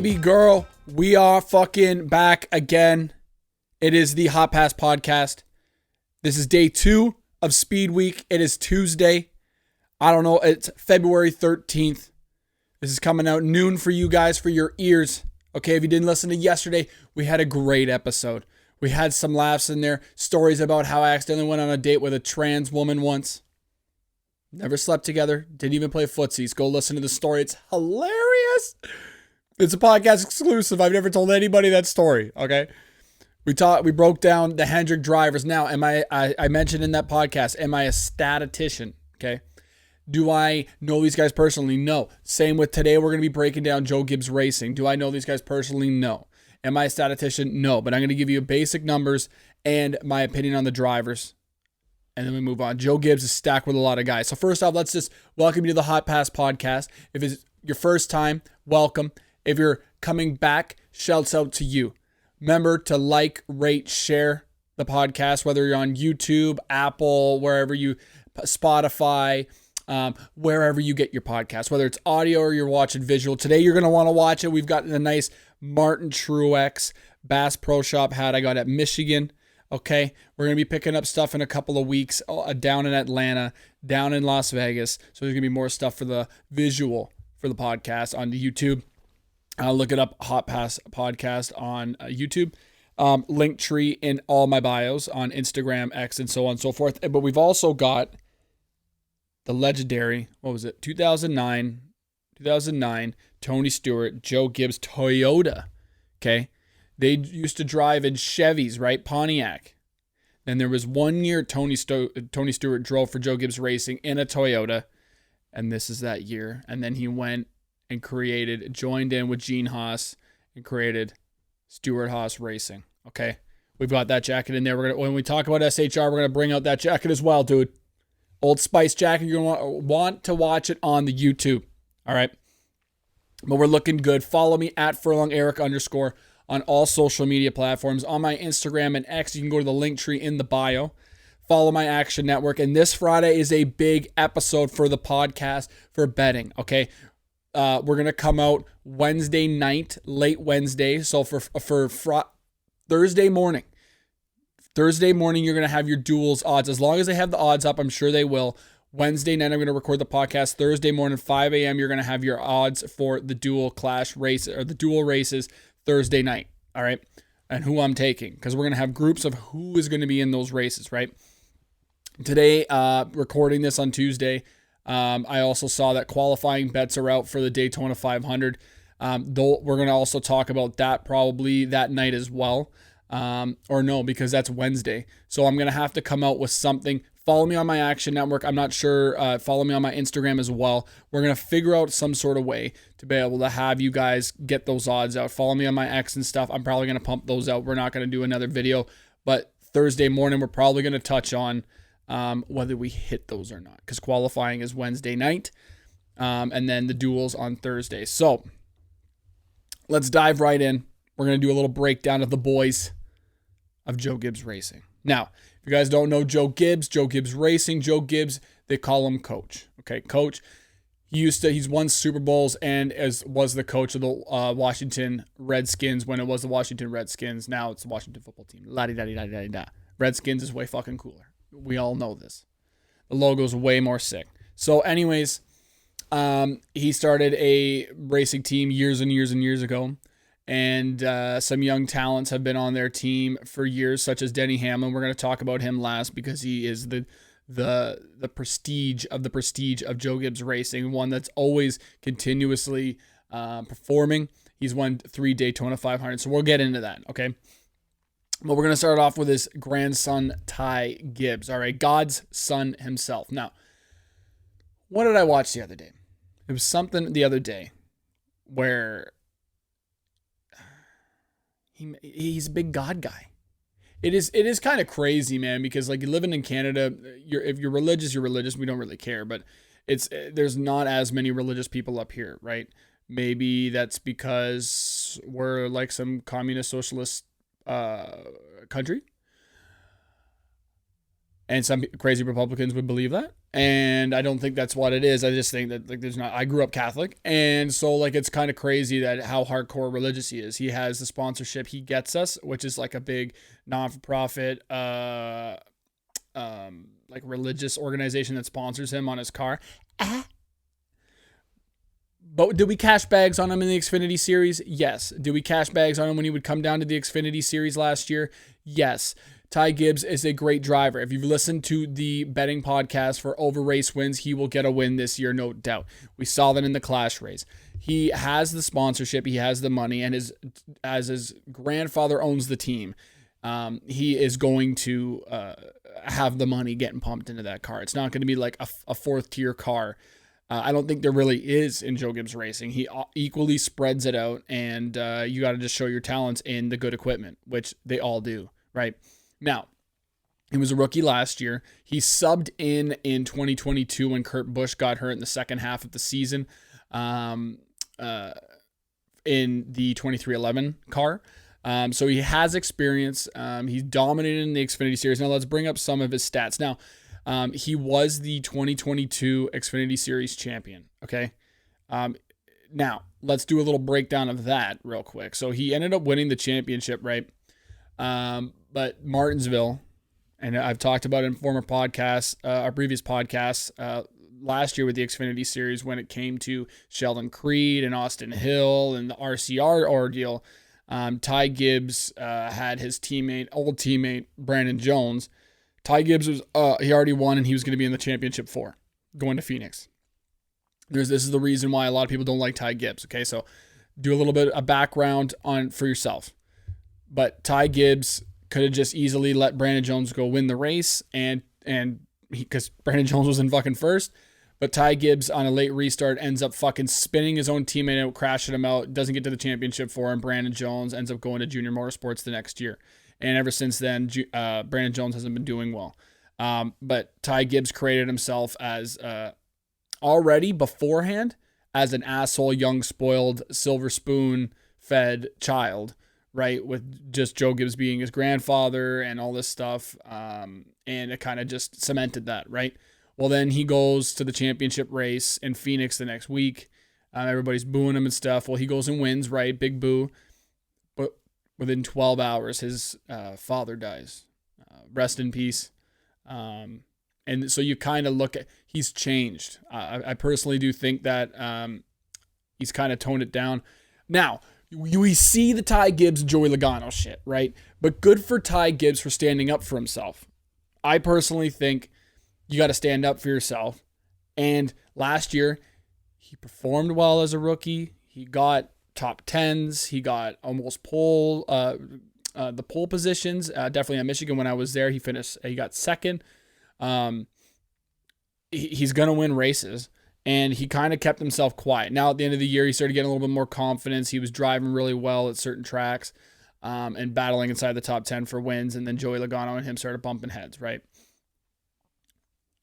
Baby girl, we are fucking back again. It is the Hot Pass Podcast. This is day 2 of Speed Week. It is Tuesday. I don't know, it's February 13th. This is coming out noon for you guys, for your ears. Okay, if you didn't listen to yesterday, we had a great episode. We had some laughs in there, stories about how I accidentally went on a date with a trans woman once. Never slept together, didn't even play footsies. Go listen to the story, it's hilarious. It's a podcast exclusive. I've never told anybody that story, okay? We broke down the Hendrick drivers. Now, I mentioned in that podcast, am I a statistician, okay? Do I know these guys personally? No. Same with today, we're going to be breaking down Joe Gibbs Racing. Do I know these guys personally? No. Am I a statistician? No. But I'm going to give you basic numbers and my opinion on the drivers. And then we move on. Joe Gibbs is stacked with a lot of guys. So first off, let's just welcome you to the Hot Pass Podcast. If it's your first time, welcome. If you're coming back, shouts out to you. Remember to like, rate, share the podcast, whether you're on YouTube, Apple, Spotify, wherever you get your podcast, whether it's audio or you're watching visual. Today, you're going to want to watch it. We've got the nice Martin Truex Bass Pro Shop hat I got at Michigan. Okay, we're going to be picking up stuff in a couple of weeks down in Atlanta, down in Las Vegas. So there's going to be more stuff for the visual for the podcast on the YouTube. Look it up, Hot Pass Podcast on YouTube. Linktree in all my bios on Instagram, X, and so on and so forth. But we've also got the legendary, 2009 Tony Stewart, Joe Gibbs Toyota. Okay. They used to drive in Chevys, right? Pontiac. Then there was 1 year Tony Stewart drove for Joe Gibbs Racing in a Toyota. And this is that year. And then he went and joined in with Gene Haas and created Stewart Haas Racing. Okay. We've got that jacket in there. When we talk about SHR, we're going to bring out that jacket as well, dude. Old Spice jacket. You're going to want to watch it on the YouTube. All right. But we're looking good. Follow me at @FurlongEric_ on all social media platforms. On my Instagram and X, you can go to the link tree in the bio. Follow my Action Network. And this Friday is a big episode for the podcast for betting. Okay. We're going to come out Wednesday night, late Wednesday. So for Thursday morning, you're going to have your duels odds. As long as they have the odds up, I'm sure they will. Wednesday night, I'm going to record the podcast. Thursday morning, 5 a.m., you're going to have your odds for the dual clash race or the dual races Thursday night. All right. And who I'm taking, because we're going to have groups of who is going to be in those races, right? Today, recording this on Tuesday, I also saw that qualifying bets are out for the Daytona 500. Though we're going to also talk about that probably that night as well. Or no, because that's Wednesday. So I'm going to have to come out with something. Follow me on my Action Network. I'm not sure. Follow me on my Instagram as well. We're going to figure out some sort of way to be able to have you guys get those odds out. Follow me on my X and stuff. I'm probably going to pump those out. We're not going to do another video. But Thursday morning, we're probably going to touch on whether we hit those or not, because qualifying is Wednesday night, and then the duels on Thursday. So let's dive right in. We're going to do a little breakdown of the boys of Joe Gibbs Racing. Now, if you guys don't know Joe Gibbs Racing, Joe Gibbs, they call him Coach. Okay, Coach. He's won Super Bowls and was the coach of the Washington Redskins when it was the Washington Redskins. Now it's the Washington football team. La-di-da-di-da-di-da. Redskins is way fucking cooler. We all know this. The logo's way more sick. So anyways, he started a racing team years and years and years ago. And some young talents have been on their team for years, such as Denny Hamlin. We're going to talk about him last because he is the prestige of Joe Gibbs Racing, one that's always continuously performing. He's won 3 Daytona 500, so we'll get into that, okay? But we're going to start off with his grandson, Ty Gibbs. All right, God's son himself. Now, what did I watch the other day? It was something the other day where he's a big God guy. It is kind of crazy, man, because like living in Canada, if you're religious, you're religious. We don't really care, but there's not as many religious people up here, right? Maybe that's because we're like some communist socialist country, and some crazy Republicans would believe that. And I don't think that's what it is. I just think that like I grew up Catholic. And so like it's kind of crazy that how hardcore religious he is. He has the sponsorship He Gets Us, which is like a big non-for-profit like religious organization that sponsors him on his car. But did we cash bags on him in the Xfinity Series? Yes. Did we cash bags on him when he would come down to the Xfinity Series last year? Yes. Ty Gibbs is a great driver. If you've listened to the betting podcast for over race wins, he will get a win this year, no doubt. We saw that in the Clash race. He has the sponsorship, he has the money, and as his grandfather owns the team, he is going to have the money getting pumped into that car. It's not going to be like a fourth tier car. I don't think there really is in Joe Gibbs Racing. He equally spreads it out, and you got to just show your talents in the good equipment, which they all do, right? Now, he was a rookie last year. He subbed in 2022 when Kurt Busch got hurt in the second half of the season in the 2311 car. So he has experience. He's dominated in the Xfinity Series. Now let's bring up some of his stats. Now, he was the 2022 Xfinity Series champion, okay? Now, let's do a little breakdown of that real quick. So he ended up winning the championship, right? But Martinsville, and I've talked about it in former podcasts, our previous podcasts, last year with the Xfinity Series when it came to Sheldon Creed and Austin Hill and the RCR ordeal. Ty Gibbs had his old teammate, Brandon Jones. Ty Gibbs was he already won, and he was going to be in the championship 4 going to Phoenix. This is the reason why a lot of people don't like Ty Gibbs. Okay, so do a little bit of background for yourself. But Ty Gibbs could have just easily let Brandon Jones go win the race, and because Brandon Jones was in fucking first. But Ty Gibbs on a late restart ends up fucking spinning his own teammate out, crashing him out, doesn't get to the championship for him. Brandon Jones ends up going to Junior Motorsports the next year. And ever since then, Brandon Jones hasn't been doing well. But Ty Gibbs created himself as already beforehand as an asshole, young, spoiled, silver spoon-fed child, right? With just Joe Gibbs being his grandfather and all this stuff. And it kind of just cemented that, right? Well, then he goes to the championship race in Phoenix the next week. Everybody's booing him and stuff. Well, he goes and wins, right? Big boo. But within 12 hours, his father dies. Rest in peace. And so you kind of look at, he's changed. I personally do think that he's kind of toned it down. Now, we see the Ty Gibbs, Joey Logano shit, right? But good for Ty Gibbs for standing up for himself. I personally think you got to stand up for yourself. And last year, he performed well as a rookie. He got top 10s. He got almost the pole positions. Definitely at Michigan when I was there, he got second. He's going to win races. And he kind of kept himself quiet. Now, at the end of the year, he started getting a little bit more confidence. He was driving really well at certain tracks and battling inside the top 10 for wins. And then Joey Logano and him started bumping heads, right?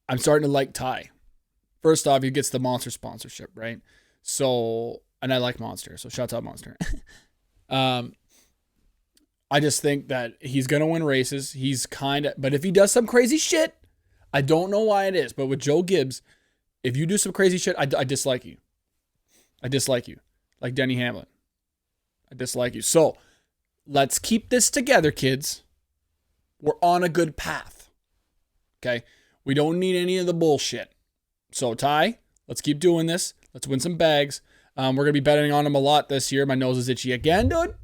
I'm starting to like Ty. First off, he gets the Monster sponsorship, right? So, and I like Monster, so shouts out Monster. I just think that he's going to win races. But if he does some crazy shit, I don't know why it is, but with Joe Gibbs, if you do some crazy shit, I dislike you. I dislike you. Like Denny Hamlin. I dislike you. So, let's keep this together, kids. We're on a good path. Okay? We don't need any of the bullshit. So, Ty, let's keep doing this. Let's win some bags. We're going to be betting on him a lot this year. My nose is itchy again, dude.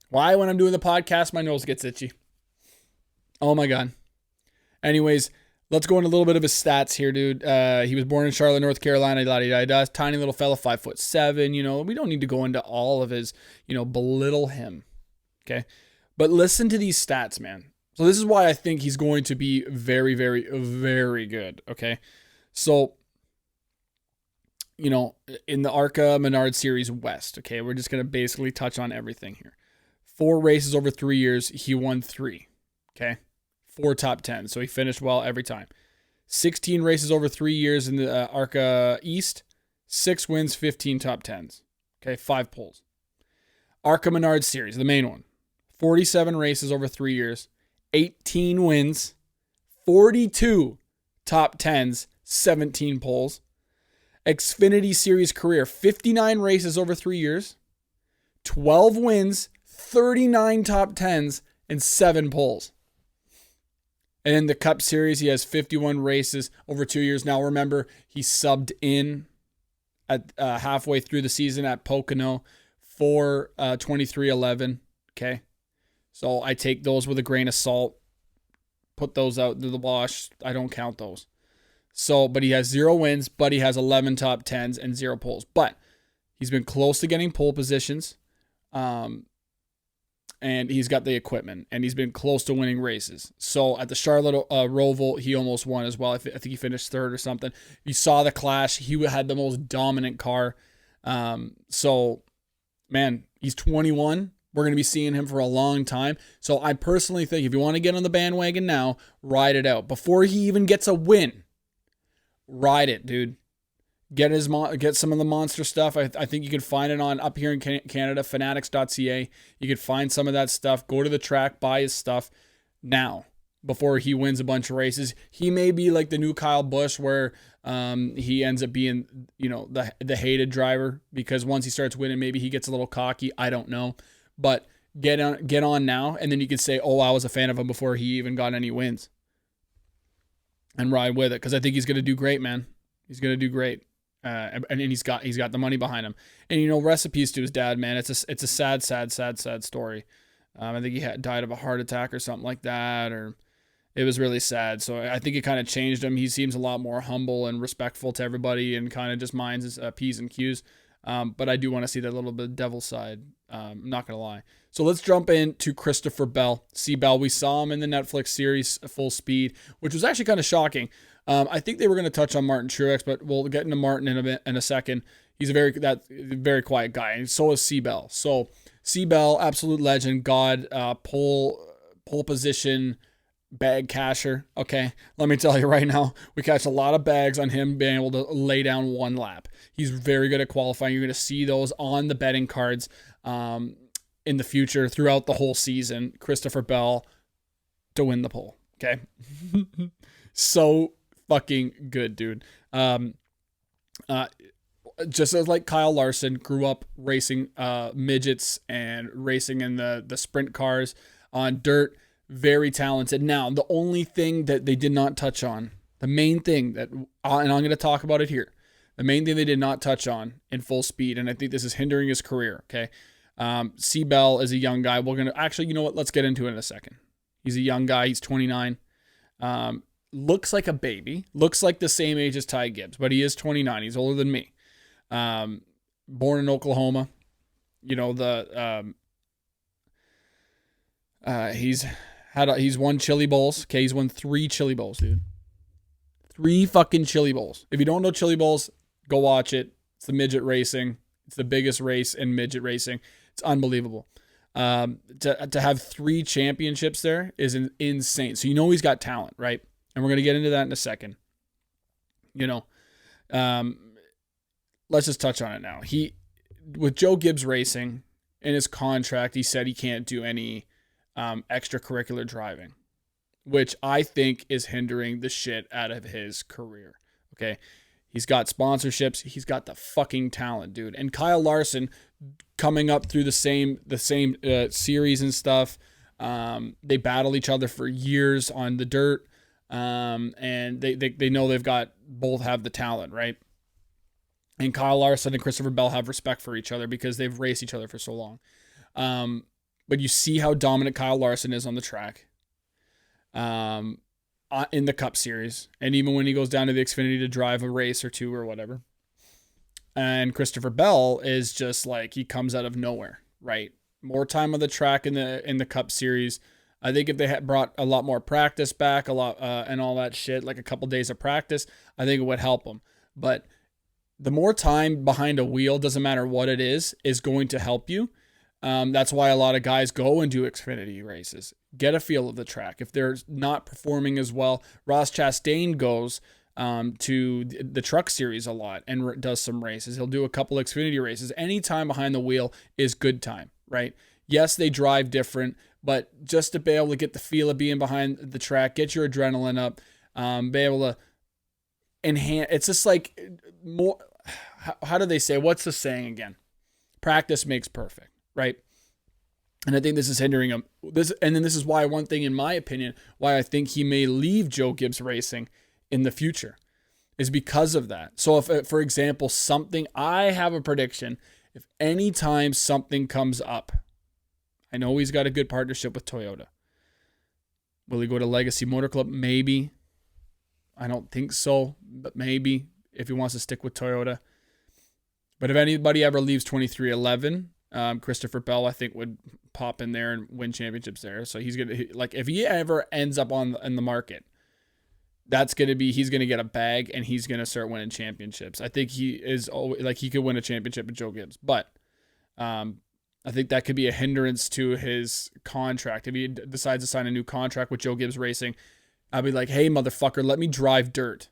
Why, when I'm doing the podcast, my nose gets itchy? Oh, my God. Anyways, let's go into a little bit of his stats here, dude. He was born in Charlotte, North Carolina. Tiny little fella, 5'7". You know, we don't need to go into all of his, belittle him. Okay? But listen to these stats, man. So this is why I think he's going to be very, very, very good, okay? So, in the ARCA Menard Series West, okay, we're just going to basically touch on everything here. 4 races over 3 years, he won 3, okay? 4 top 10, so he finished well every time. 16 races over 3 years in the ARCA East, 6 wins, 15 top 10s, okay? 5 poles. ARCA Menard Series, the main one. 47 races over 3 years. 18 wins, 42 top 10s, 17 poles. Xfinity Series career, 59 races over 3 years, 12 wins, 39 top 10s, and 7 poles. And in the Cup Series, he has 51 races over 2 years. Now, remember, he subbed in at halfway through the season at Pocono for 23-11. Okay. So I take those with a grain of salt, put those out to the wash. I don't count those. So, but he has 0 wins, but he has 11 top 10s and 0 poles. But he's been close to getting pole positions. And he's got the equipment, and he's been close to winning races. So at the Charlotte Roval, he almost won as well. I think he finished 3rd or something. You saw the clash. He had the most dominant car. So, man, he's 21. We're going to be seeing him for a long time. So I personally think if you want to get on the bandwagon now, ride it out. Before he even gets a win, ride it, dude. Get some of the monster stuff. I think you can find it on up here in Canada, fanatics.ca. You can find some of that stuff. Go to the track, buy his stuff now before he wins a bunch of races. He may be like the new Kyle Busch where he ends up being, the hated driver because once he starts winning, maybe he gets a little cocky. I don't know. But get on now, and then you can say, oh, I was a fan of him before he even got any wins. And ride with it because I think he's going to do great, man. He's going to do great. And he's got the money behind him. And recipes to his dad, man. It's a sad story. I think he died of a heart attack or something like that, or it was really sad. So I think it kind of changed him. He seems a lot more humble and respectful to everybody, and kind of just minds his P's and Q's. But I do want to see that little bit of devil side. I'm not gonna lie. So let's jump into Christopher Bell. See Bell. We saw him in the Netflix series Full Speed, which was actually kind of shocking. I think they were going to touch on Martin Truex, but we'll get into Martin in a second. He's a very quiet guy, and so is C. Bell. So C. Bell, absolute legend, god, pole position, bag casher. Okay, let me tell you right now, we catch a lot of bags on him being able to lay down one lap. He's very good at qualifying. You're going to see those on the betting cards in the future throughout the whole season. Christopher Bell to win the pole. Okay, so fucking good, dude. Just as like Kyle Larson grew up racing midgets and racing in the sprint cars on dirt, very talented. Now, the only thing that they did not touch on, the main thing that, and I'm going to talk about it here, the main thing they did not touch on in Full Speed, and I think this is hindering his career, okay? C. Bell is a young guy. We're going to, actually, you know what? Let's get into it in a second. He's a young guy. He's 29. Looks like a baby, looks like the same age as Ty Gibbs, but he is 29. He's older than me. Born in Oklahoma, he's won Chili Bowls. Okay. He's won 3 Chili Bowls, dude. 3 fucking Chili Bowls. If you don't know Chili Bowls, go watch it. It's the midget racing. It's the biggest race in midget racing. It's unbelievable. To have 3 championships there is insane. So he's got talent, right? And we're going to get into that in a second. Let's just touch on it now. With Joe Gibbs Racing, in his contract, he said he can't do any extracurricular driving, which I think is hindering the shit out of his career. Okay. He's got sponsorships. He's got the fucking talent, dude. And Kyle Larson coming up through the same series and stuff. They battle each other for years on the dirt. And they know both have the talent, right? And Kyle Larson and Christopher Bell have respect for each other because they've raced each other for so long. But you see how dominant Kyle Larson is on the track. In the Cup Series, and even when he goes down to the Xfinity to drive a race or 2 or whatever. And Christopher Bell is just like, he comes out of nowhere, right? More time on the track in the Cup Series. I think if they had brought a lot more practice back, and all that shit, like a couple days of practice, I think it would help him. But the more time behind a wheel, doesn't matter what it is going to help you. That's why a lot of guys go and do Xfinity races. Get a feel of the track. If they're not performing as well, Ross Chastain goes to the Truck Series a lot and does some races. He'll do a couple Xfinity races. Any time behind the wheel is good time, right? Yes, they drive different, but just to be able to get the feel of being behind the track, get your adrenaline up, be able to enhance. It's just like more. How do they say? What's the saying again? Practice makes perfect, right? And I think this is hindering him. This is why, one thing in my opinion, why I think he may leave Joe Gibbs Racing in the future is because of that. So if, for example, I have a prediction, if any time something comes up, I know he's got a good partnership with Toyota. Will he go to Legacy Motor Club? Maybe. I don't think so, but maybe if he wants to stick with Toyota. But if anybody ever leaves 2311, Christopher Bell, I think, would pop in there and win championships there. So he's gonna if he ever ends up in the market, he's gonna get a bag and he's gonna start winning championships. I think he could win a championship with Joe Gibbs, but I think that could be a hindrance to his contract. If he decides to sign a new contract with Joe Gibbs Racing, I'll be like, hey, motherfucker, let me drive dirt.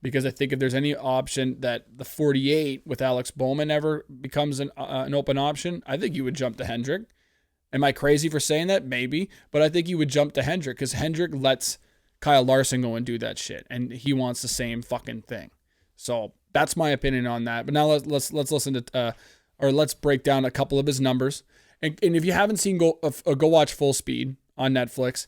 Because I think if there's any option that the 48 with Alex Bowman ever becomes an open option, I think you would jump to Hendrick. Am I crazy for saying that? Maybe. But I think you would jump to Hendrick because Hendrick lets Kyle Larson go and do that shit. And he wants the same fucking thing. So that's my opinion on that. But now let's listen to... let's break down a couple of his numbers. And if you haven't seen Go Watch Full Speed on Netflix,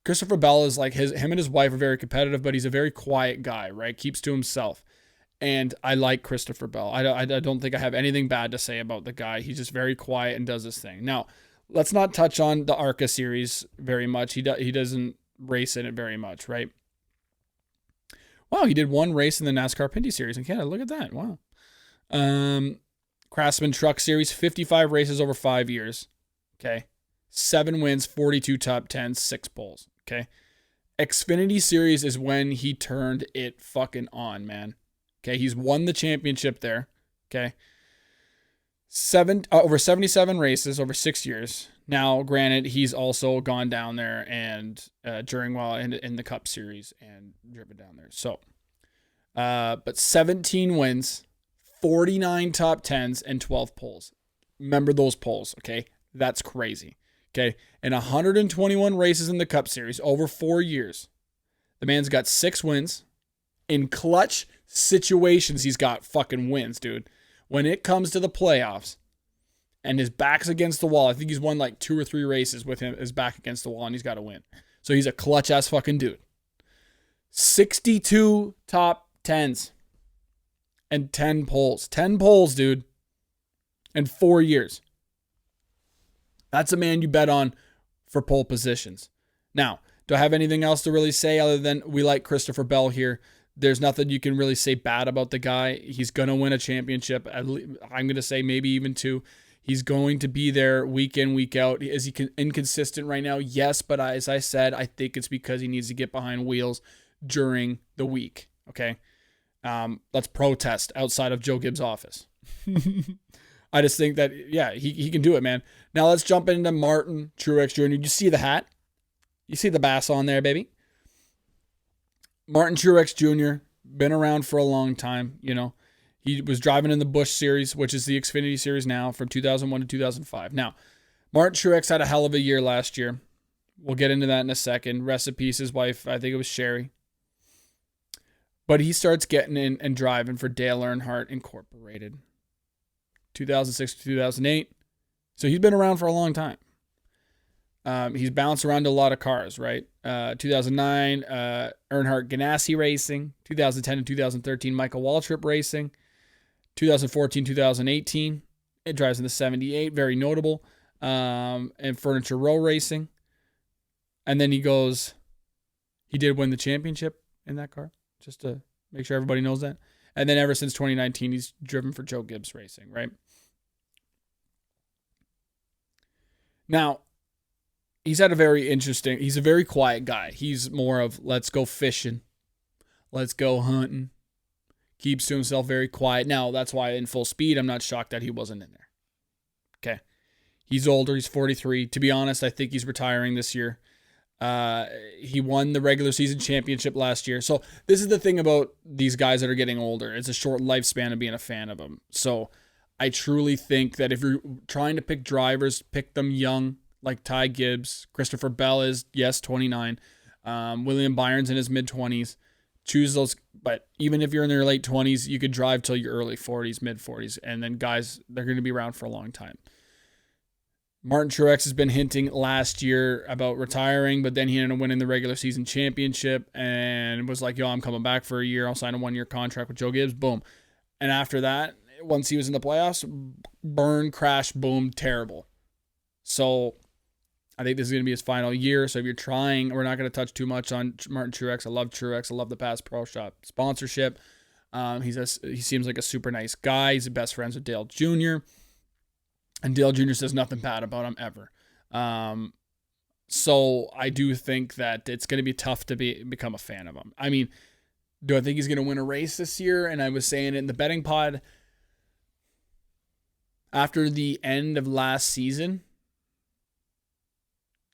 Christopher Bell is like him and his wife are very competitive, but he's a very quiet guy, right? Keeps to himself. And I like Christopher Bell. I don't think I have anything bad to say about the guy. He's just very quiet and does his thing. Now, let's not touch on the ARCA series very much. He doesn't race in it very much, right? Wow, he did one race in the NASCAR Pinty series in Canada. Look at that. Wow. Craftsman Truck Series, 55 races over 5 years. Okay. 7 wins, 42 top 10s, 6 poles. Okay. Xfinity Series is when he turned it fucking on, man. Okay. He's won the championship there. Okay. Over 77 races over 6 years. Now, granted, he's also gone down there and in the Cup Series and driven down there. So, but 17 wins, 49 top 10s, and 12 poles. Remember those poles, okay? That's crazy, okay? And 121 races in the Cup Series over 4 years. The man's got 6 wins. In clutch situations, he's got fucking wins, dude. When it comes to the playoffs and his back's against the wall, I think he's won like 2 or 3 races with his back against the wall, and he's got to win. So he's a clutch-ass fucking dude. 62 top 10s. And 10 poles. 10 poles, dude. In 4 years. That's a man you bet on for pole positions. Now, do I have anything else to really say other than we like Christopher Bell here? There's nothing you can really say bad about the guy. He's going to win a championship. I'm going to say maybe even 2. He's going to be there week in, week out. Is he inconsistent right now? Yes, but as I said, I think it's because he needs to get behind wheels during the week. Okay? Let's protest outside of Joe Gibbs' office. I just think that, yeah, he can do it, man. Now let's jump into Martin Truex Jr. You see the hat? You see the bass on there, baby? Martin Truex Jr., been around for a long time, you know. He was driving in the Busch Series, which is the Xfinity Series now, from 2001 to 2005. Now, Martin Truex had a hell of a year last year. We'll get into that in a second. Rest in peace, his wife, I think it was Sherry. But he starts getting in and driving for Dale Earnhardt Incorporated. 2006 to 2008. So he's been around for a long time. He's bounced around to a lot of cars, right? 2009, Earnhardt Ganassi Racing. 2010 and 2013, Michael Waltrip Racing. 2014, 2018, it drives in the 78, very notable. And Furniture Row Racing. And then he did win the championship in that car, just to make sure everybody knows that. And then ever since 2019, he's driven for Joe Gibbs Racing, right? Now, he's a very quiet guy. He's more of, let's go fishing. Let's go hunting. Keeps to himself, very quiet. Now, that's why in Full Speed, I'm not shocked that he wasn't in there. Okay. He's older. He's 43. To be honest, I think he's retiring this year. He won the regular season championship last year. So this is the thing about these guys that are getting older. It's a short lifespan of being a fan of them. So I truly think that if you're trying to pick drivers, pick them young, like Ty Gibbs. Christopher Bell is, yes, 29. William Byron's in his mid-20s. Choose those, but even if you're in your late 20s, you could drive till your early 40s, mid-40s, and then guys, they're going to be around for a long time. Martin Truex has been hinting last year about retiring, but then he ended up winning the regular season championship and was like, yo, I'm coming back for a year. I'll sign a 1-year contract with Joe Gibbs. Boom. And after that, once he was in the playoffs, burn, crash, boom, terrible. So I think this is going to be his final year. So if you're trying, we're not going to touch too much on Martin Truex. I love Truex. I love the Pass Pro Shop sponsorship. He seems like a super nice guy. He's the best friends with Dale Jr. And Dale Jr. says nothing bad about him ever. So I do think that it's going to be tough to become a fan of him. I mean, do I think he's going to win a race this year? And I was saying it in the betting pod after the end of last season,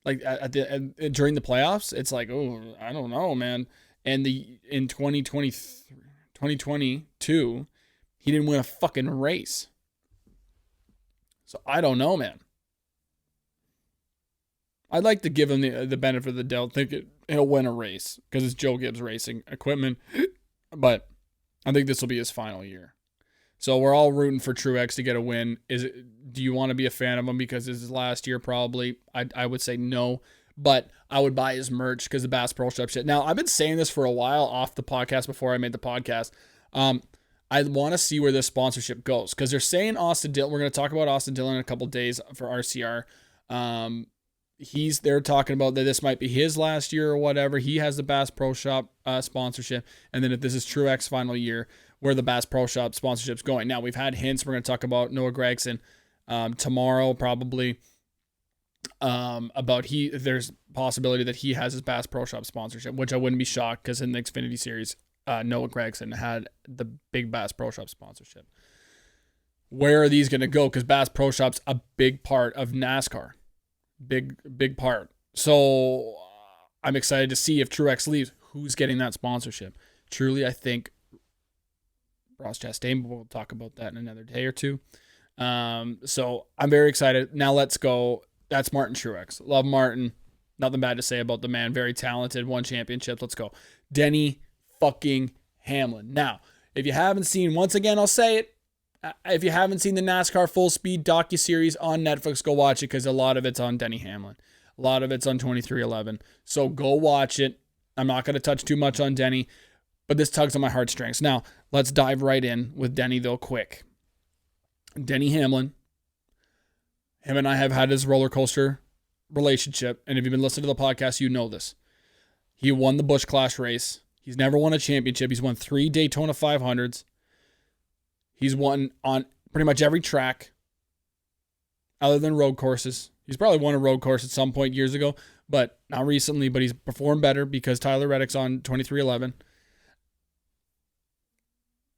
like during the playoffs, it's like, oh, I don't know, man. And in 2022, he didn't win a fucking race. So I don't know, man. I'd like to give him the benefit of the doubt. Think he'll win a race because it's Joe Gibbs Racing equipment. But I think this will be his final year. So we're all rooting for Truex to get a win. Do you want to be a fan of him because it's his last year? Probably. I would say no. But I would buy his merch because the Bass Pro Shop shit. Now, I've been saying this for a while off the podcast before I made the podcast. I want to see where this sponsorship goes because they're saying Austin Dillon. We're going to talk about Austin Dillon in a couple days for RCR. They're talking about that this might be his last year or whatever. He has the Bass Pro Shop sponsorship. And then if this is Truex final year, where the Bass Pro Shop sponsorship's going. Now, we've had hints. We're going to talk about Noah Gragson tomorrow probably about there's possibility that he has his Bass Pro Shop sponsorship, which I wouldn't be shocked because in the Xfinity Series, Noah Gragson had the big Bass Pro Shop sponsorship. Where are these going to go? Because Bass Pro Shop's a big part of NASCAR. Big part. So I'm excited to see if Truex leaves, who's getting that sponsorship. Truly, I think Ross Chastain, but we'll talk about that in another day or two. So I'm very excited. Now let's go. That's Martin Truex. Love Martin. Nothing bad to say about the man. Very talented. Won championships. Let's go. Denny fucking Hamlin. Now, if you haven't seen, once again, I'll say it. If you haven't seen the NASCAR Full Speed docuseries on Netflix, go watch it because a lot of it's on Denny Hamlin. A lot of it's on 2311. So go watch it. I'm not going to touch too much on Denny, but this tugs on my heartstrings. Now, let's dive right in with Denny, though, quick. Denny Hamlin, him and I have had this roller coaster relationship, and if you've been listening to the podcast, you know this. He won the Busch Clash race. He's never won a championship. He's won 3 Daytona 500s. He's won on pretty much every track other than road courses. He's probably won a road course at some point years ago, but not recently, but he's performed better because Tyler Reddick's on 2311.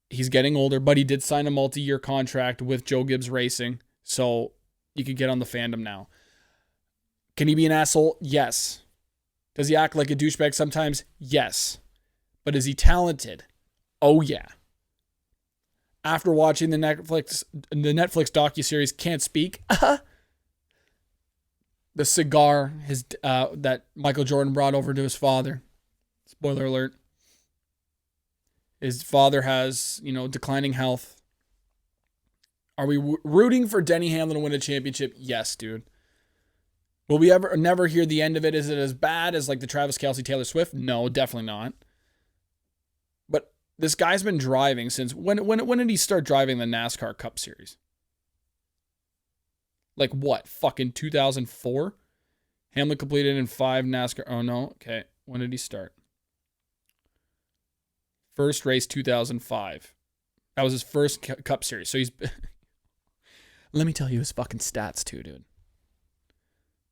He's getting older, but he did sign a multi-year contract with Joe Gibbs Racing, so you could get on the fandom now. Can he be an asshole? Yes. Does he act like a douchebag sometimes? Yes. But is he talented? Oh, yeah. After watching the Netflix docuseries Can't Speak, the cigar that Michael Jordan brought over to his father, spoiler alert, his father has, declining health. Are we rooting for Denny Hamlin to win a championship? Yes, dude. Will we never hear the end of it? Is it as bad as like the Travis Kelce, Taylor Swift? No, definitely not. But this guy's been driving since when did he start driving the NASCAR Cup Series? Like what? Fucking 2004? Hamlin completed in 5 NASCAR. Oh no. Okay. When did he start? First race 2005. That was his first Cup Series. So he's let me tell you his fucking stats too, dude.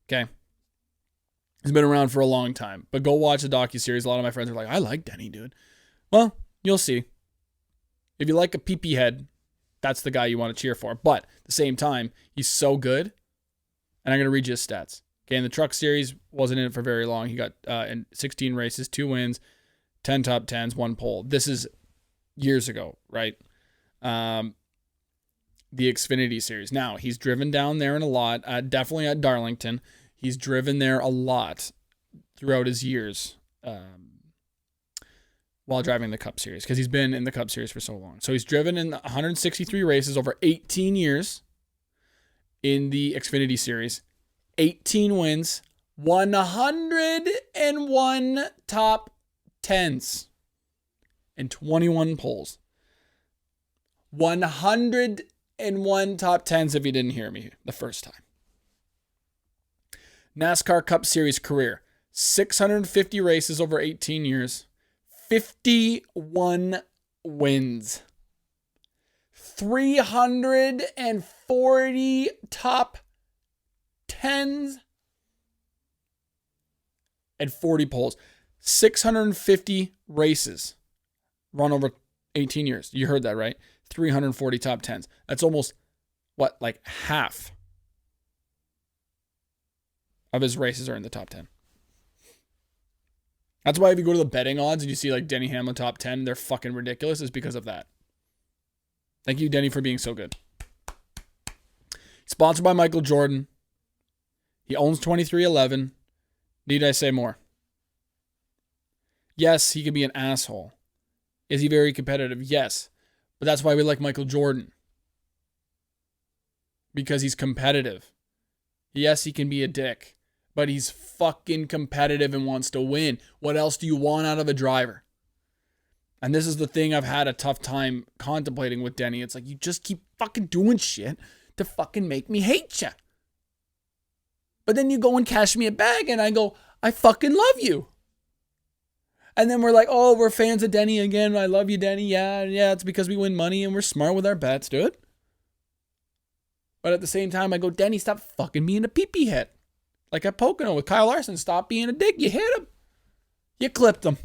Okay. He's been around for a long time. But go watch the docuseries. A lot of my friends are like, I like Denny, dude. Well, you'll see. If you like a pee-pee head, that's the guy you want to cheer for. But at the same time, he's so good. And I'm going to read you his stats. Okay, in the Truck Series, wasn't in it for very long. He got in 16 races, 2 wins, 10 top 10s, 1 pole. This is years ago, right? the Xfinity Series. Now, he's driven down there in a lot, definitely at Darlington. He's driven there a lot throughout his years while driving the Cup Series, because he's been in the Cup Series for so long. So he's driven in 163 races over 18 years in the Xfinity Series. 18 wins, 101 top 10s, and 21 poles. 101 top 10s if you didn't hear me the first time. NASCAR Cup Series career, 650 races over 18 years, 51 wins, 340 top 10s, and 40 poles. 650 races run over 18 years. You heard that, right? 340 top 10s. That's almost, like half of his races are in the top 10. That's why if you go to the betting odds and you see like Denny Hamlin top 10, they're fucking ridiculous, is because of that. Thank you, Denny, for being so good. Sponsored by Michael Jordan. He owns 2311. Need I say more? Yes, he can be an asshole. Is he very competitive? Yes. But that's why we like Michael Jordan. Because he's competitive. Yes, he can be a dick. But he's fucking competitive and wants to win. What else do you want out of a driver? And this is the thing I've had a tough time contemplating with Denny. It's like, you just keep fucking doing shit to fucking make me hate you. But then you go and cash me a bag and I go, I fucking love you. And then we're like, oh, we're fans of Denny again. I love you, Denny. Yeah, it's because we win money and we're smart with our bets, dude. But at the same time, I go, Denny, stop fucking being a pee-pee head. Like at Pocono with Kyle Larson, stop being a dick. You hit him. You clipped him.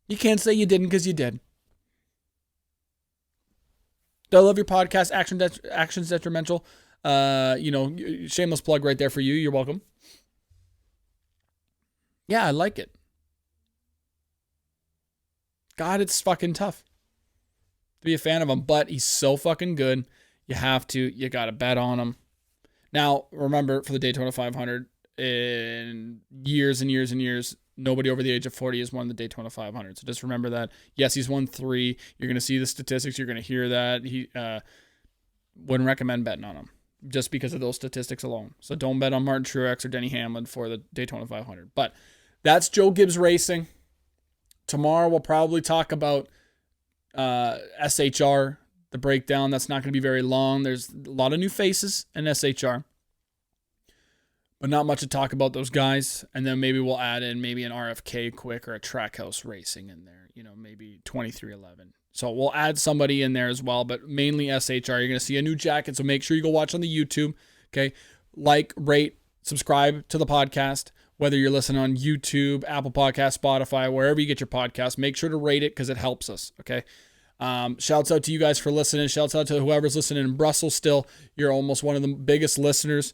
You can't say you didn't because you did. Do I love your podcast, Actions Detrimental? Shameless plug right there for you. You're welcome. Yeah, I like it. God, it's fucking tough to be a fan of him, but he's so fucking good. You got to bet on him. Now, remember, for the Daytona 500, in years and years and years, nobody over the age of 40 has won the Daytona 500. So just remember that. Yes, he's won 3. You're going to see the statistics. You're going to hear that. He wouldn't recommend betting on him just because of those statistics alone. So don't bet on Martin Truex or Denny Hamlin for the Daytona 500. But that's Joe Gibbs Racing. Tomorrow we'll probably talk about SHR, the breakdown. That's not going to be very long. There's a lot of new faces in SHR, but not much to talk about those guys. And then maybe we'll add in maybe an RFK quick or a Trackhouse Racing in there, maybe 2311. So we'll add somebody in there as well, but mainly SHR. You're going to see a new jacket, so make sure you go watch on the YouTube, okay? Like, rate, subscribe to the podcast. Whether you're listening on YouTube, Apple Podcasts, Spotify, wherever you get your podcast, make sure to rate it because it helps us, okay? Shouts out to you guys for listening. Shouts out to whoever's listening in Brussels still. You're almost one of the biggest listeners.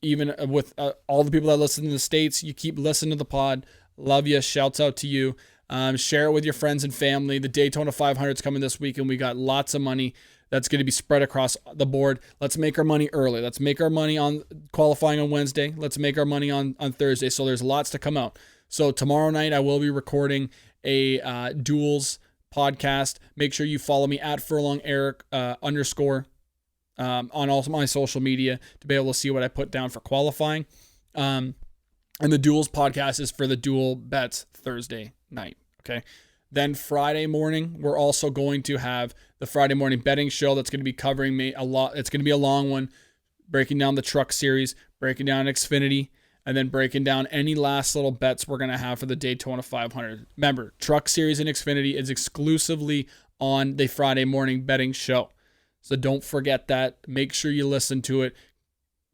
Even with all the people that listen in the States, you keep listening to the pod. Love you. Shouts out to you. Share it with your friends and family. The Daytona 500 is coming this week, and we got lots of money that's going to be spread across the board. Let's make our money early. Let's make our money on qualifying on Wednesday. Let's make our money on Thursday. So there's lots to come out. So tomorrow night, I will be recording a duels podcast. Make sure you follow me at @FurlongEric _ on all my social media to be able to see what I put down for qualifying. And the duels podcast is for the dual bets Thursday night. Okay. Then Friday morning, we're also going to have the Friday morning betting show that's going to be covering me a lot. It's going to be a long one, breaking down the truck series, breaking down Xfinity, and then breaking down any last little bets we're going to have for the Daytona 500. Remember, truck series and Xfinity is exclusively on the Friday morning betting show. So don't forget that. Make sure you listen to it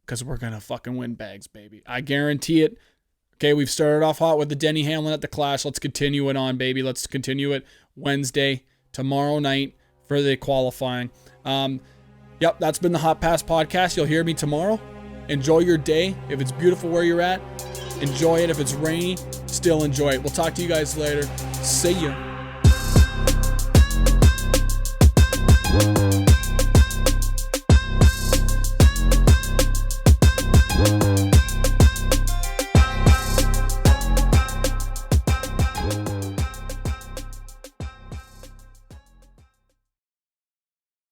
because we're going to fucking win bags, baby. I guarantee it. Okay, we've started off hot with the Denny Hamlin at the Clash. Let's continue it on, baby. Let's continue it Wednesday, tomorrow night for the qualifying. Yep, that's been the Hot Pass Podcast. You'll hear me tomorrow. Enjoy your day. If it's beautiful where you're at, enjoy it. If it's rainy, still enjoy it. We'll talk to you guys later. See ya.